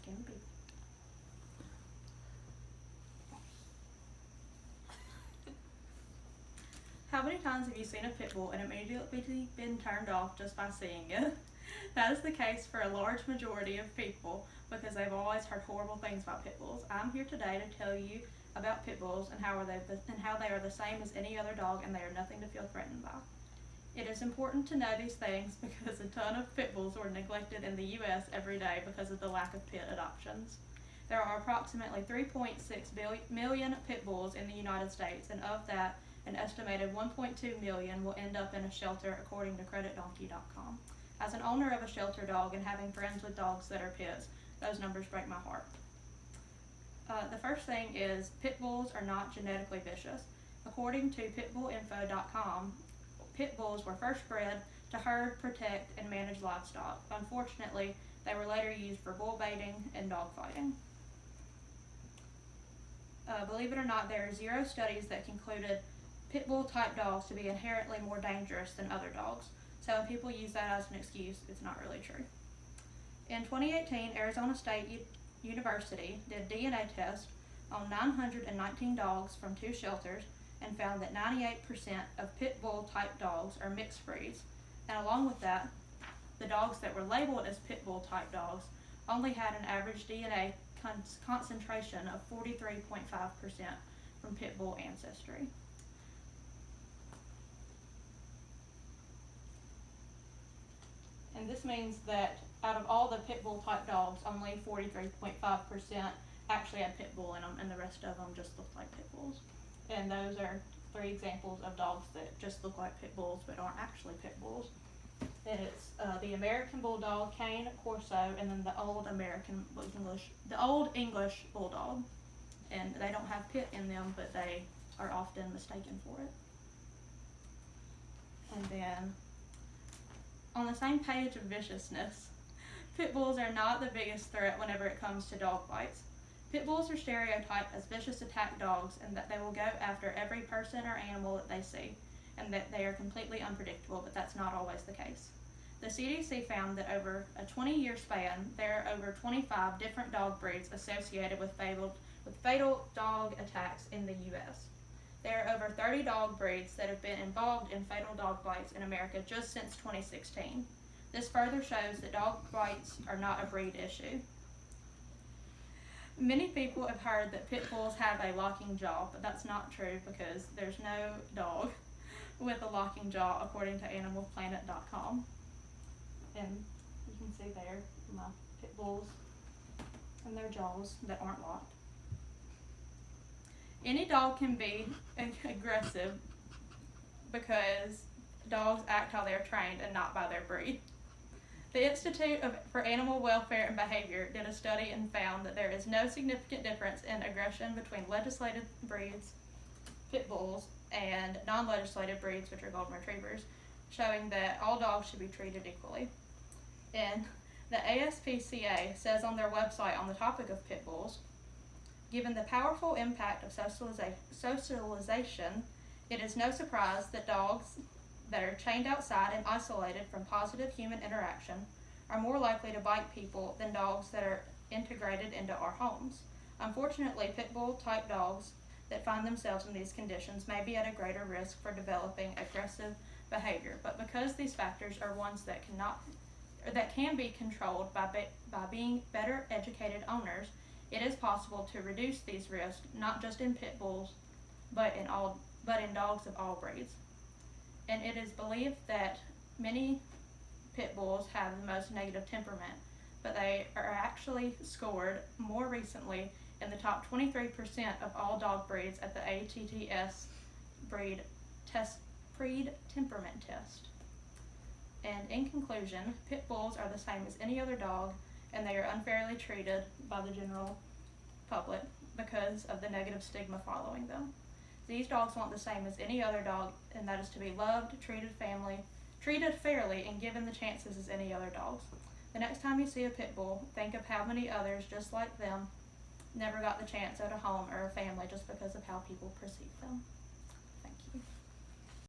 scaring people. How many times have you seen a pit bull and immediately been turned off just by seeing it? That is the case for a large majority of people because they've always heard horrible things about pit bulls. I'm here today to tell you about pit bulls and how they are the same as any other dog, and they are nothing to feel threatened by. It is important to know these things because a ton of pit bulls are neglected in the U.S. every day because of the lack of pit adoptions. There are approximately 3.6 million pit bulls in the United States, and of that, an estimated 1.2 million will end up in a shelter, according to CreditDonkey.com. As an owner of a shelter dog and having friends with dogs that are pits, those numbers break my heart. The first thing is pit bulls are not genetically vicious. According to pitbullinfo.com, pit bulls were first bred to herd, protect, and manage livestock. Unfortunately, they were later used for bull baiting and dog fighting. Believe it or not, there are 0 studies that concluded pit bull type dogs to be inherently more dangerous than other dogs. So when people use that as an excuse, it's not really true. In 2018, Arizona State University did DNA tests on 919 dogs from 2 shelters and found that 98% of pit bull type dogs are mixed breeds. And along with that, the dogs that were labeled as pit bull type dogs only had an average DNA concentration of 43.5% from pit bull ancestry. And this means that out of all the pit bull type dogs, only 43.5% actually had pit bull in them, and the rest of them just looked like pit bulls. And those are 3 examples of dogs that just look like pit bulls but aren't actually pit bulls. And it's the American Bulldog, Cane Corso, and then the Old English Bulldog. And they don't have pit in them, but they are often mistaken for it. And then, on the same page of viciousness, pit bulls are not the biggest threat whenever it comes to dog bites. Pit bulls are stereotyped as vicious attack dogs, and that they will go after every person or animal that they see, and that they are completely unpredictable, but that's not always the case. The CDC found that over a 20-year span, there are over 25 different dog breeds associated with fatal dog attacks in the U.S. There are over 30 dog breeds that have been involved in fatal dog bites in America just since 2016. This further shows that dog bites are not a breed issue. Many people have heard that pit bulls have a locking jaw, but that's not true because there's no dog with a locking jaw, according to AnimalPlanet.com. And you can see there my pit bulls and their jaws that aren't locked. Any dog can be aggressive because dogs act how they're trained and not by their breed. The Institute for Animal Welfare and Behavior did a study and found that there is no significant difference in aggression between legislated breeds, pit bulls, and non-legislated breeds, which are golden retrievers, showing that all dogs should be treated equally. And the ASPCA says on their website on the topic of pit bulls, given the powerful impact of socialization, it is no surprise that dogs that are chained outside and isolated from positive human interaction are more likely to bite people than dogs that are integrated into our homes. Unfortunately, pit bull type dogs that find themselves in these conditions may be at a greater risk for developing aggressive behavior, but because these factors are ones that can be controlled by being better educated owners, it is possible to reduce these risks, not just in pit bulls, but in dogs of all breeds. And it is believed that many pit bulls have the most negative temperament, but they are actually scored more recently in the top 23% of all dog breeds at the ATTS breed temperament test. And in conclusion, pit bulls are the same as any other dog, and they are unfairly treated by the general public because of the negative stigma following them. These dogs want the same as any other dog, and that is to be loved, treated fairly, and given the chances as any other dogs. The next time you see a pit bull, think of how many others just like them never got the chance at a home or a family just because of how people perceive them.